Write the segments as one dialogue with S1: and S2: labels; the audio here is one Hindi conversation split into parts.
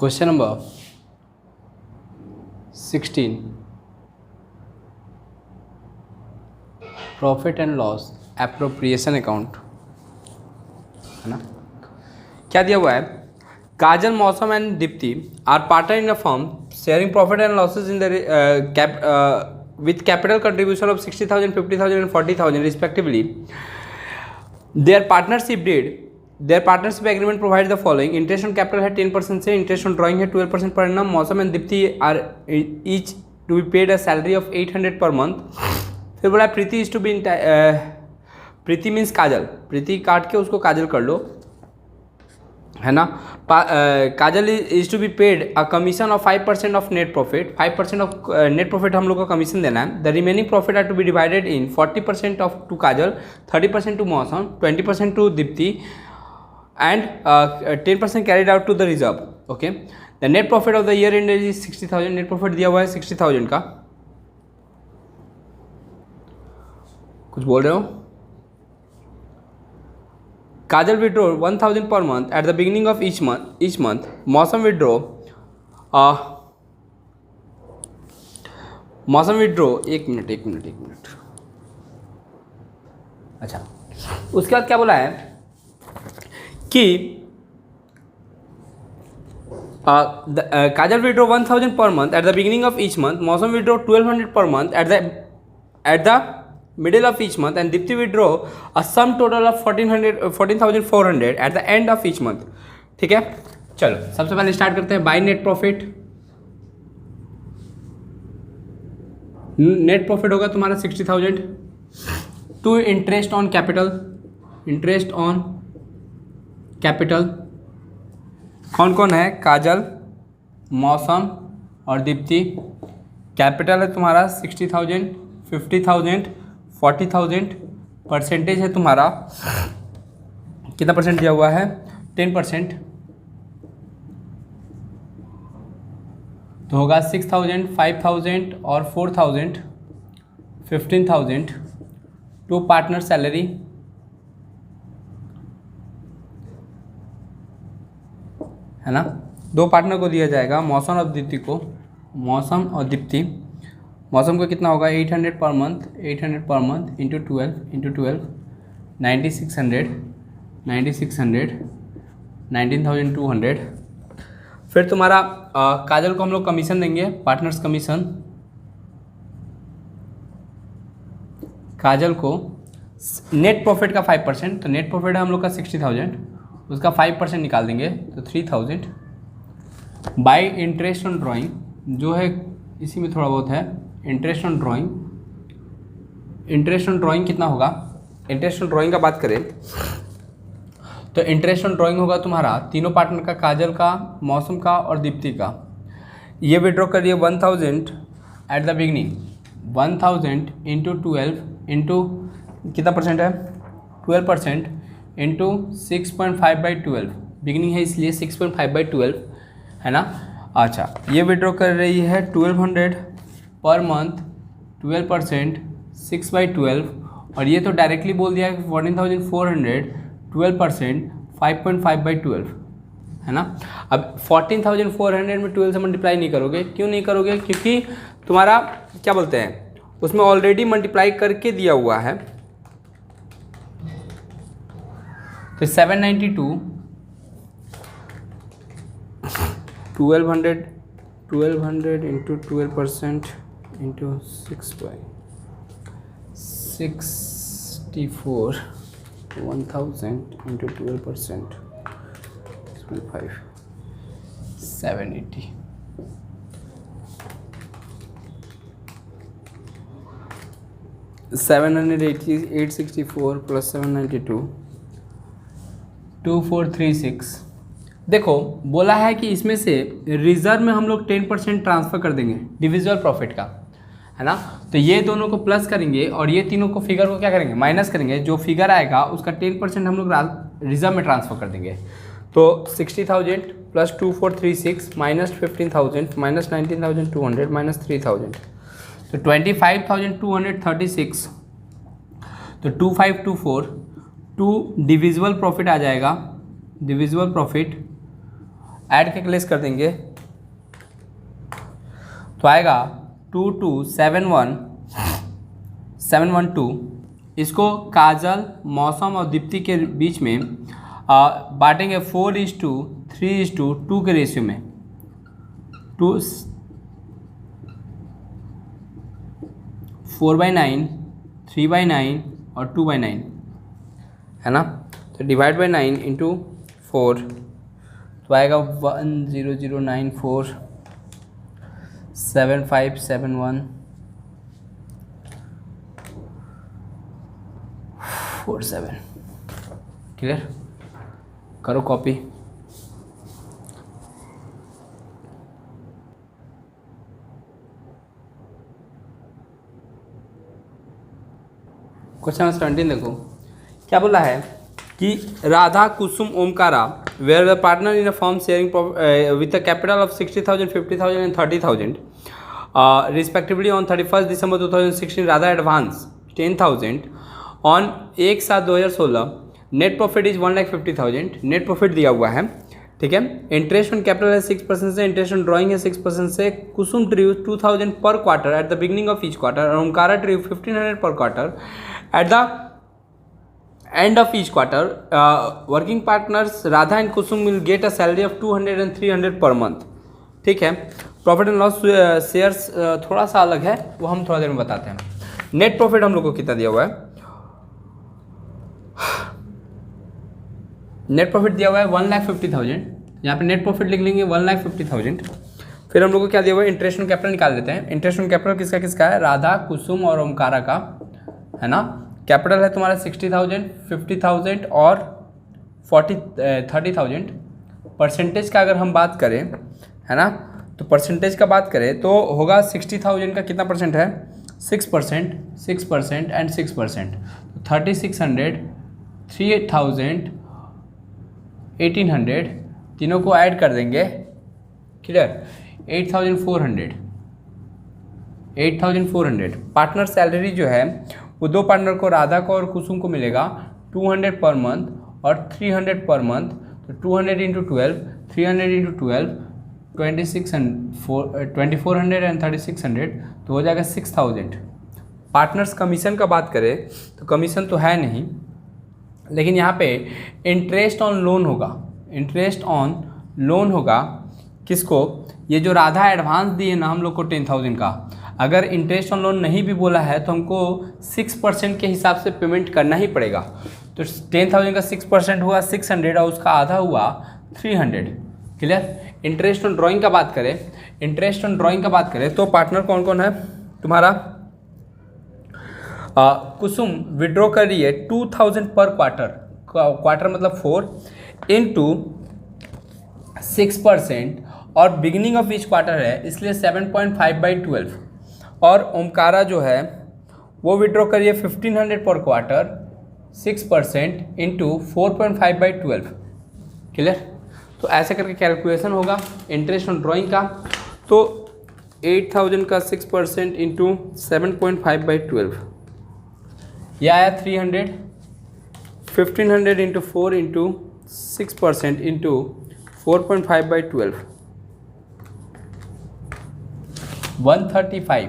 S1: Question number 16, profit and loss appropriation account, है ना। क्या दिया हुआ है? Kajal, Mausam and Deepti are partner in a firm sharing profit and losses in the with capital contribution of 60,000, 50,000 and 40,000 respectively. Their partnership agreement provides the following: interest on capital है 10% से, interest on drawing है 12% per annum. मौसम and Deepti are each to be paid a salary of 800 per month. फिर बोला Preeti is to be Preeti means Kajal, Preeti काट के उसको काजल कर लो, है ना। Kajal is to be paid a commission of 5% of net profit, 5% of net profit हम लोग को कमीशन देना है। The remaining profit are to be divided in 40% of to Kajal, 30% to Mausam, 20% to Deepti and 10% carried out to the reserve. Okay, the net profit of the year and is 60,000। Net profit दिया हुआ है 60,000 का। कुछ बोल रहे हो? Kajal withdraw 1,000 per month at the beginning of each month. Mausam withdraw एक मिनट। अच्छा, उसके बाद क्या बोला है कि Kajal withdraw 1,000 per month at the beginning of each month. Mausam withdraw 1,200 per month at the middle of each month, and Dipti withdraw a sum total of 14,400 at the end of each month. ठीक है, चलो सबसे पहले स्टार्ट करते हैं by net profit. Net profit होगा तुम्हारा 60,000 to interest on capital. Interest on capital कौन कौन है? काजल, मौसम और दीप्ति। कैपिटल है तुम्हारा 60,000, 50,000, 40,000। परसेंटेज है तुम्हारा कितना परसेंट दिया हुआ है? 10%। तो होगा 6,000, 5,000 और 4,000, 15,000 टू पार्टनर सैलरी, है ना। दो पार्टनर को दिया जाएगा, मौसम और दीप्ति को। मौसम और दीप्ति, मौसम को कितना होगा? 800 per month, 800 per month into 12 9600, 19,200। फिर तुम्हारा काजल को हम लोग कमीशन देंगे, पार्टनर्स कमीशन। काजल को नेट प्रॉफिट का 5%, तो नेट प्रॉफिट है हम लोग का 60,000, उसका 5% निकाल देंगे तो 3,000। बाय इंटरेस्ट ऑन ड्राइंग जो है इसी में थोड़ा बहुत है। इंटरेस्ट ऑन ड्राइंग कितना होगा? इंटरेस्ट ऑन ड्राइंग का बात करें तो इंटरेस्ट ऑन ड्राइंग होगा तुम्हारा तीनों पार्टनर का, काजल का, मौसम का और दीप्ति का। ये विड्रॉ करिए 1,000 at the beginning, 1,000 into 12 into कितना परसेंट है? 12% इंटू 6.5/12। बिगनिंग है इसलिए 6.5/12, है ना। अच्छा, ये विड्रॉ कर रही है 1,200 पर मंथ, 12%, 6/12। और ये तो डायरेक्टली बोल दिया है 14,400, 12%, 5.5/12, है ना। अब 14,400 में 12 से मल्टीप्लाई नहीं करोगे। क्यों नहीं करोगे? क्योंकि तुम्हारा क्या बोलते हैं उसमें ऑलरेडी मल्टीप्लाई करके दिया हुआ है। तो 792 1200 इंटू 12% इंटू 6/64, 1,000 इंटू 12%, 5, 780। $780,864 प्लस 792, 2436। देखो बोला है कि इसमें से रिजर्व में हम लोग 10% ट्रांसफ़र कर देंगे डिविजिबल प्रॉफिट का, है ना। तो ये दोनों को प्लस करेंगे और ये तीनों को फिगर को क्या करेंगे? माइनस करेंगे। जो फिगर आएगा उसका 10% हम लोग रिजर्व में ट्रांसफ़र कर देंगे। तो 60,000 प्लस 2436 माइनस 15,000 माइनस 19,200 माइनस 3,000, तो 25,236। तो 2524 टू डिविजिबल प्रॉफिट आ जाएगा। डिविजिबल प्रॉफिट ऐड के लेस कर देंगे तो आएगा 2271712। इसको काजल, मौसम और दीप्ति के बीच में बांटेंगे 4:3:2 के रेशियो में। 4/9, 3/9 और 2/9 है ना। तो डिवाइड बाई 9 इंटू 4 तो आएगा 100,947 क्लियर। करो कॉपी। क्वेश्चन नंबर 17 देखो क्या बोला है कि Radha, Kusum, Omkara were the partner in a firm sharing with a capital of 60,000, 50,000 and 30,000 respectively on 31 December 2016। Radha advance 10,000 on 1/7/2016। Net profit is 1,50,000। Net profit दिया हुआ है, ठीक है। इंटरेस्ट ऑन कैपिटल है 6% से, इंटरेस्ट ऑन ड्राइंग है 6% से। कुसुम ड्रू 2,000 पर quarter at the beginning of each quarter और ओमकारा ड्रू 1,500 पर quarter at the end of each quarter. Working partners Radha and Kusum will get a salary of 200 and 300 per month, ठीक है। प्रॉफिट एंड लॉस शेयर्स थोड़ा सा अलग है, वो हम थोड़ा देर में बताते हैं। नेट प्रॉफिट हम लोग को कितना दिया हुआ है? नेट प्रॉफिट दिया हुआ है 1,50,000। यहाँ पे नेट प्रॉफिट लिख लेंगे 1,50,000। फिर हम लोग को क्या दिया हुआ है? इंटरेस्ट ऑन कैपिटल निकाल देते हैं। इंटरेस्ट ऑन कैपिटल किसका किसका है? राधा, कुसुम और ओमकारा का, है ना। कैपिटल है तुम्हारा 60,000, 50,000 और 30,000। परसेंटेज का अगर हम बात करें, है ना, तो परसेंटेज का बात करें तो होगा 60,000 का कितना परसेंट है? 6%, 6% एंड 6%। तो 3,600, 3,000, 1,800 तीनों को ऐड कर देंगे, क्लियर। 8,400। 8,400 पार्टनर सैलरी जो है वो दो पार्टनर को, राधा को और कुसुम को मिलेगा 200 पर मंथ और 300 पर मंथ। तो 200 इंटू 12, 300 इंटू 12, 2,400 एंड 3,600 तो हो जाएगा 6,000। पार्टनर्स कमीशन का बात करें तो कमीशन तो है नहीं, लेकिन यहाँ पे इंटरेस्ट ऑन लोन होगा। इंटरेस्ट ऑन लोन होगा किसको? ये जो राधा एडवांस दिए ना हम लोग को 10,000 का, अगर इंटरेस्ट ऑन लोन नहीं भी बोला है तो हमको 6% के हिसाब से पेमेंट करना ही पड़ेगा। तो 10,000 का 6% हुआ 600 और उसका आधा हुआ 300, क्लियर। इंटरेस्ट ऑन ड्राइंग का बात करें, इंटरेस्ट ऑन ड्राइंग का बात करें तो पार्टनर कौन कौन है तुम्हारा? कुसुम विड्रॉ कर रही है 2,000 पर क्वार्टर, क्वार्टर मतलब 4 इंटू 6% और बिगिनिंग ऑफ ईच क्वार्टर है इसलिए 7.5/12। और ओमकारा जो है वो विड्रॉ करिए 1,500 पर क्वार्टर, 6% इंटू 4.5/12, क्लियर। तो ऐसे करके कैलकुलेशन होगा इंटरेस्ट ऑन ड्राइंग का। तो 8,000 का 6% इंटू 7.5/12 यह आया 300। 1,500 इंटू 4 इंटू 6% इंटू 4.5/12 135।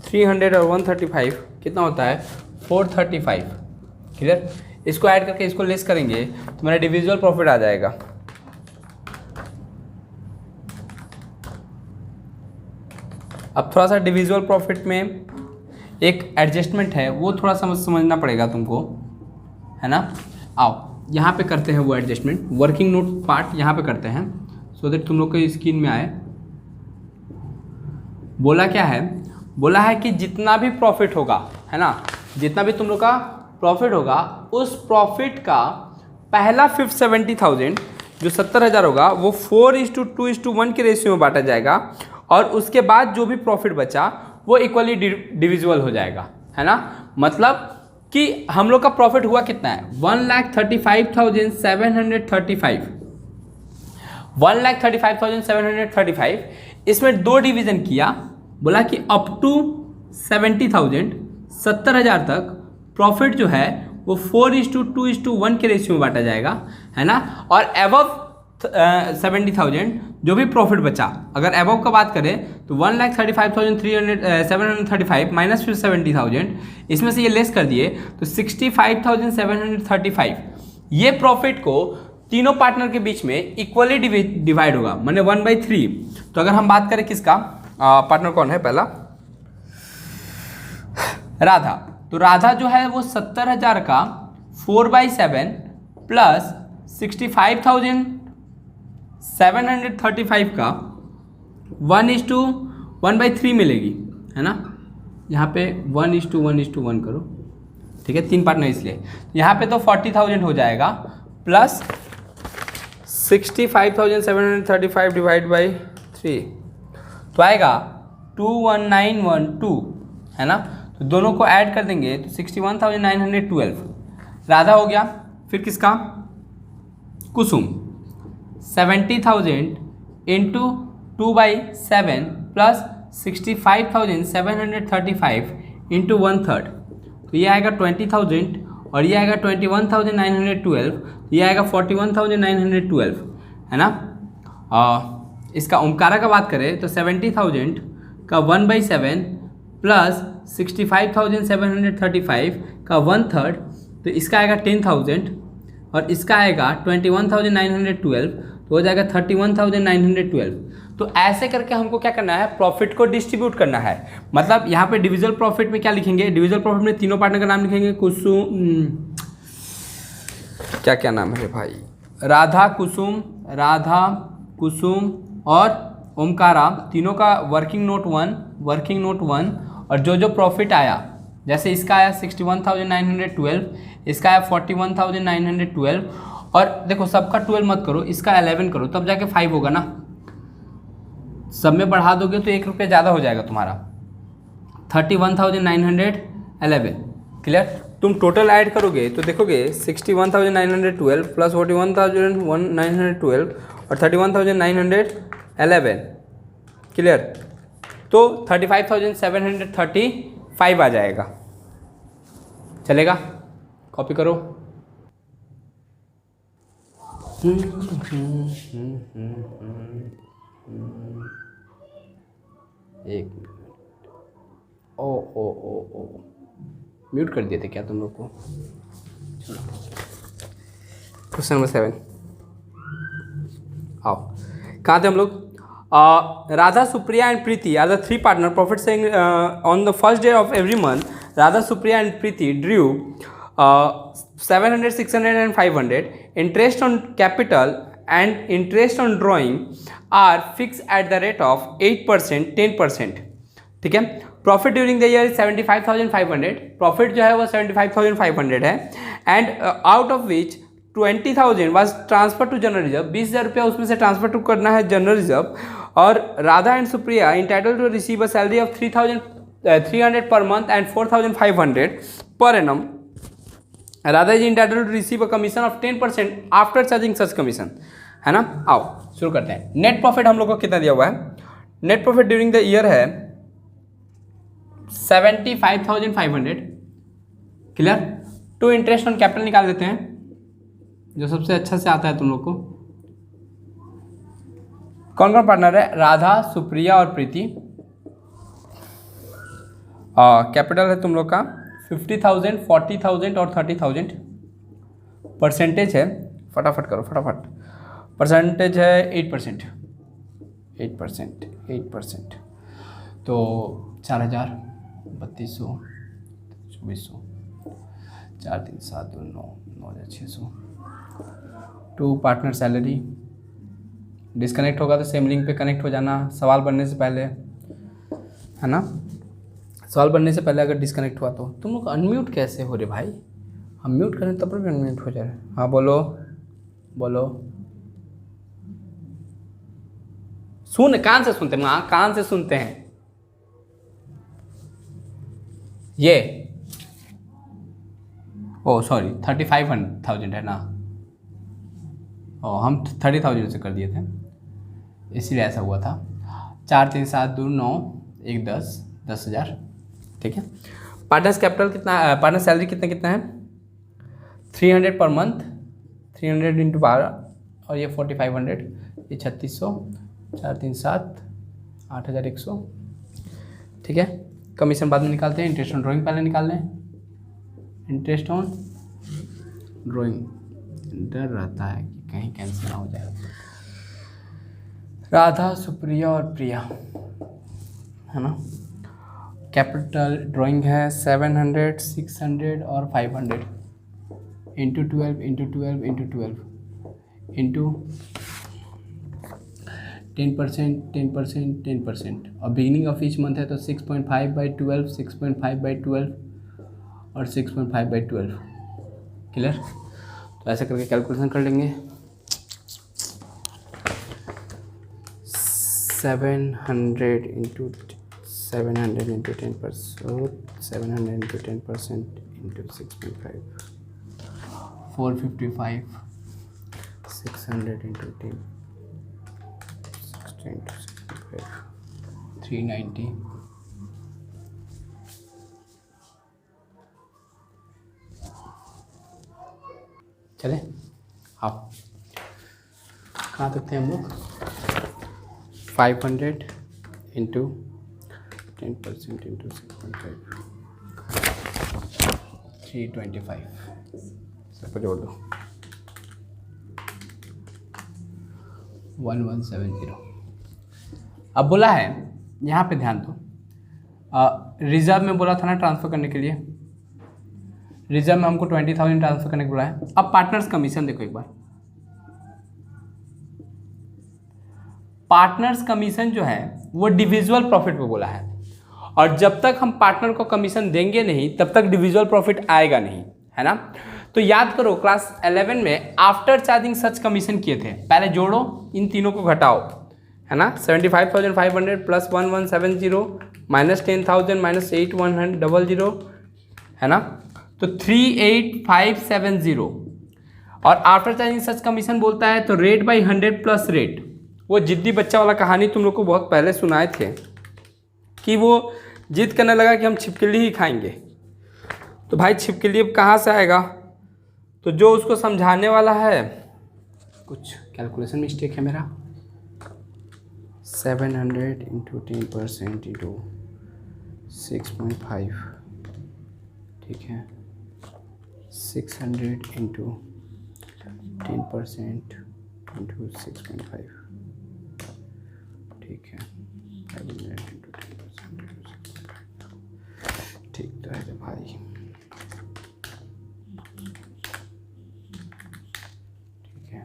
S1: 300 और 135 कितना होता है? 435, क्लियर। इसको ऐड करके इसको लेस करेंगे तो मेरा डिविजिबल प्रॉफिट आ जाएगा। अब थोड़ा सा डिविजिबल प्रॉफिट में एक एडजस्टमेंट है, वो थोड़ा समझना पड़ेगा तुमको, है ना। आओ यहाँ पे करते हैं वो एडजस्टमेंट, वर्किंग नोट पार्ट यहाँ पे करते हैं सो दैट तुम लोग को स्क्रीन में आए। बोला क्या है? बोला है कि जितना भी प्रॉफिट होगा, है ना, जितना भी तुम लोग का प्रॉफिट होगा उस प्रॉफिट का पहला 70,000 जो 70,000 होगा वो 4:2:1 के रेशियो में बांटा जाएगा और उसके बाद जो भी प्रॉफिट बचा वो इक्वली डिविजिबल हो जाएगा, है ना। मतलब कि हम लोग का प्रॉफिट हुआ कितना है? 1,35,735। 1,35,735 इसमें दो डिवीजन किया, बोला कि अप टू 70,000 70,000 तक प्रॉफिट जो है वो 4:2:1 के रेशियो में बांटा जाएगा, है ना। और एबव 70,000 जो भी प्रॉफिट बचा, अगर अबव का बात करें तो 1,35,735 माइनस फिर 70,000, इसमें से ये लेस कर दिए तो 65,735। ये प्रॉफिट को तीनों पार्टनर के बीच में इक्वली डिवाइड होगा, माने 1/3। तो अगर हम बात करें किसका, पार्टनर कौन है पहला, राधा, तो राधा जो है वो 70,000 का 4/7 प्लस 65,735 का 1:1/3 मिलेगी, है ना। यहाँ पे 1:1:1 करो, ठीक है, तीन पार्टनर इसलिए यहाँ पे तो 40,000 हो जाएगा प्लस 65,735 डिवाइड बाई 3 तो आएगा 21912, है ना। तो दोनों को ऐड कर देंगे तो 61,912 राधा हो गया। फिर किसका, कुसुम 70,000 इंटू 2/7 प्लस 65,735 इंटू 1/3, तो ये आएगा 20,000 और ये आएगा 21,912, ये आएगा 41,912, है ना। इसका ओमकारा का बात करें तो 70,000 का 1/7 प्लस 65,735 का 1/3, तो इसका आएगा 10,000 और इसका आएगा 21,912, तो हो जाएगा 31,912। तो ऐसे करके हमको क्या करना है, प्रॉफिट को डिस्ट्रीब्यूट करना है। मतलब यहाँ पे डिविजल प्रॉफिट में क्या लिखेंगे, डिविजल प्रॉफिट में तीनों पार्टनर का नाम लिखेंगे, कुसुम, क्या क्या नाम है भाई, राधा कुसुम और ओमकारा, तीनों का वर्किंग नोट 1 और जो प्रॉफिट आया, जैसे इसका आया 61,912, इसका आया 41,912, और देखो सबका 12 मत करो, इसका 11 करो, तब जाके 5 होगा ना। सब में बढ़ा दोगे तो 1 रुपया ज़्यादा हो जाएगा तुम्हारा, 31,911। क्लियर। तुम टोटल ऐड करोगे तो देखोगे 61,912 प्लस 41,912 और 31,911। क्लियर। तो 35,735 आ जाएगा। चलेगा, कॉपी करो। एक ओ म्यूट कर दिए थे क्या तुम लोग को। क्वेश्चन नंबर 7 आओ, कहाँ थे हम लोग। Radha, Supriya and Preeti are the three partner. Profit saying on the first day of every month, Radha, Supriya and Preeti drew 700, 600 and 500. Interest on capital and interest on drawing are fixed at the rate of 8%, 10%. ठीक है। Profit during the year 75,500, profit जो है वो 75,500 है, and out of which 20,000 was transfer to general reserve, 20,000 रुपया उसमें से ट्रांसफर टू करना है जनरल रिजर्व। और Radha and Supriya entitle to receive a salary of 3,300 per month and 4,500 per annum. Radha is entitle to receive a commission of 10% after charging such commission, है ना। आओ शुरू करते हैं। नेट प्रॉफिट हम लोग को कितना दिया हुआ है, net profit during the year है 75,500। Clear. To interest on capital निकाल देते हैं, जो सबसे अच्छा से आता है तुम लोग को। कौन कौन पार्टनर है, राधा, सुप्रिया और प्रीति। कैपिटल है तुम लोग का 50,000, 40,000 और 30,000। परसेंटेज है, फटाफट करो फटाफट, परसेंटेज है 8%। 8%। तो 4,000, 3,200, 2,400, 4 3 7 2 9, 9,600। To partner salary. डिस्कनेक्ट होगा तो सेम लिंक पे कनेक्ट हो जाना सवाल बनने से पहले, है ना। सवाल बनने से पहले अगर डिस्कनेक्ट हुआ तो तुम लोग अनम्यूट कैसे हो रहे भाई, हम म्यूट करें तब भी अनम्यूट हो जाए। हाँ बोलो। सुन, कान से सुनते हैं, हाँ कान से सुनते हैं। ये ओ सॉरी 35,000 है ना, हम 30,000 से कर दिए थे इसीलिए ऐसा हुआ था। 4 3 7 2 9 1 10, 10,000। ठीक है। पार्टनर्स कैपिटल कितना, पार्टनर सैलरी कितना है 300 पर मंथ, 300 इंटू 12 और ये 4500, ये 3600, 437, 8100। ठीक है, कमीशन बाद में निकालते हैं, इंटरेस्ट ऑन ड्राइंग पहले निकाल लें। इंटरेस्ट ऑन ड्राइंग, डर रहता है कि कहीं कैंसिल ना हो जाए। राधा, सुप्रिया और प्रिया, है ना। कैपिटल ड्राइंग है 700, 600 और 500 इंटू 12 इंटू 12 इंटू 12 इंटू 10%, 10%, 10%, और बिगिनिंग ऑफ ईच मंथ है तो 6.5/12, 6.5/12 और 6.5/12। क्लियर? तो ऐसे करके कैलकुलेशन कर लेंगे। 700 into 700 into 10%, 700 into 10% into 6.5, 455, 600 into 10, 16 into 6.5, 390। चले हाँ, कहाँ तक थे हम लोग? 500 इंटू 10% इंटू 6.5, 325, सबको जोड़ दो, 1170। अब बोला है यहाँ पे ध्यान दो, रिजर्व में बोला था ना ट्रांसफ़र करने के लिए, रिजर्व में हमको 20,000 ट्रांसफर करने को बोला है। अब पार्टनर्स कमीशन देखो एक बार, पार्टनर्स कमीशन जो है वो डिविजुअल प्रॉफिट पे बोला है, और जब तक हम पार्टनर को कमीशन देंगे नहीं तब तक डिविजुअल प्रॉफिट आएगा नहीं, है ना। तो याद करो क्लास 11 में आफ्टर चार्जिंग सच कमीशन किए थे, पहले जोड़ो, इन तीनों को घटाओ, है ना। 75,500 प्लस 1170 माइनस 10,000 माइनस 8,100 है ना, तो 38570। और आफ्टर चार्जिंग सच कमीशन बोलता है तो रेट बाई 100 प्लस रेट। वो जिद्दी बच्चा वाला कहानी तुम लोग को बहुत पहले सुनाए थे कि वो जिद करने लगा कि हम छिपकली ही खाएंगे। तो भाई छिपकली अब कहाँ से आएगा? तो जो उसको समझाने वाला है, कुछ कैलकुलेशन मिस्टेक है मेरा, 700 इंटू 10% इंटू 6.5, ठीक है, 600 इंटू 10% इंटू 6.5, ठीक है, 500 इंटू 10% इंटू 6.5, ठीक तो है भाई। ठीक है,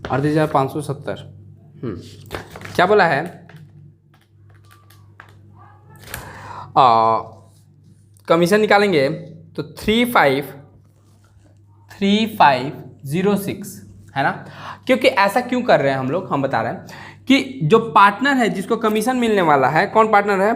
S1: और 8,570। क्या बोला है? कमीशन निकालेंगे तो 3506 है ना। क्योंकि ऐसा क्यों कर रहे हैं हम लोग, हम बता रहे हैं कि जो पार्टनर है जिसको कमीशन मिलने वाला है, कौन पार्टनर है?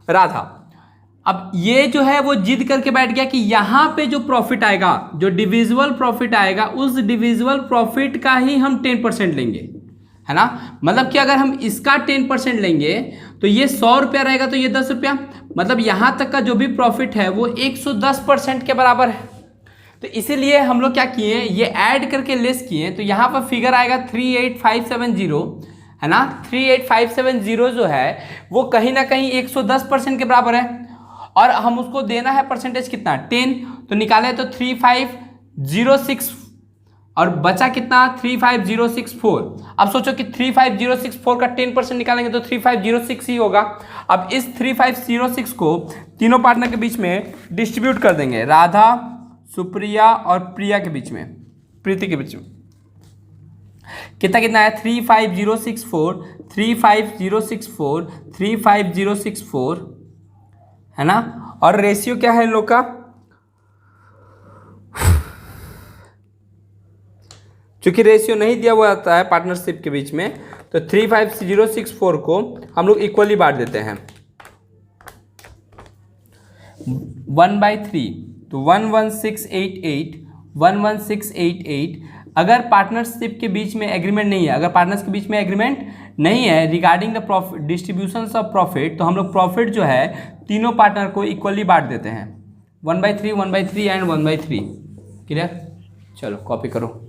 S1: राधा। अब ये जो है वो जिद करके बैठ गया कि यहाँ पे जो प्रॉफिट आएगा, जो डिविजुअल प्रॉफिट आएगा, उस डिविजुअल प्रॉफिट का ही हम 10% लेंगे, है ना। मतलब कि अगर हम इसका 10% लेंगे तो ये 100 रुपया रहेगा, तो ये 10 रुपया, मतलब यहाँ तक का जो भी प्रॉफिट है वो 110% के बराबर है। तो इसीलिए हम लोग क्या किए, ये ऐड करके लेस किए, तो यहाँ पर फिगर आएगा 38570, है ना। 38570 जो है वो कहीं ना कहीं 110% के बराबर है, और हम उसको देना है परसेंटेज कितना, 10। तो निकाले तो 3506, और बचा कितना, 35064। अब सोचो कि 35064 का 10% निकालेंगे तो 3506 ही होगा। अब इस 3506 को तीनों पार्टनर के बीच में डिस्ट्रीब्यूट कर देंगे, राधा, सुप्रिया और प्रिया के बीच में, प्रीति के बीच में। कितना कितना है, 35064, 35064, 35064, है ना। और रेशियो क्या है इन लोग का, चूंकि रेशियो नहीं दिया हुआ आता है पार्टनरशिप के बीच में, तो 35064 को हम लोग इक्वली बांट देते हैं 1/3, तो 11688, 11688 अगर पार्टनरशिप के बीच में एग्रीमेंट नहीं है, अगर पार्टनर्स के बीच में एग्रीमेंट नहीं है regarding the profit distribution of profit, तो हम लोग प्रॉफिट जो है तीनों पार्टनर को इक्वली बांट देते हैं, 1/3, 1/3 एंड 1/3। क्लियर? चलो कॉपी करो।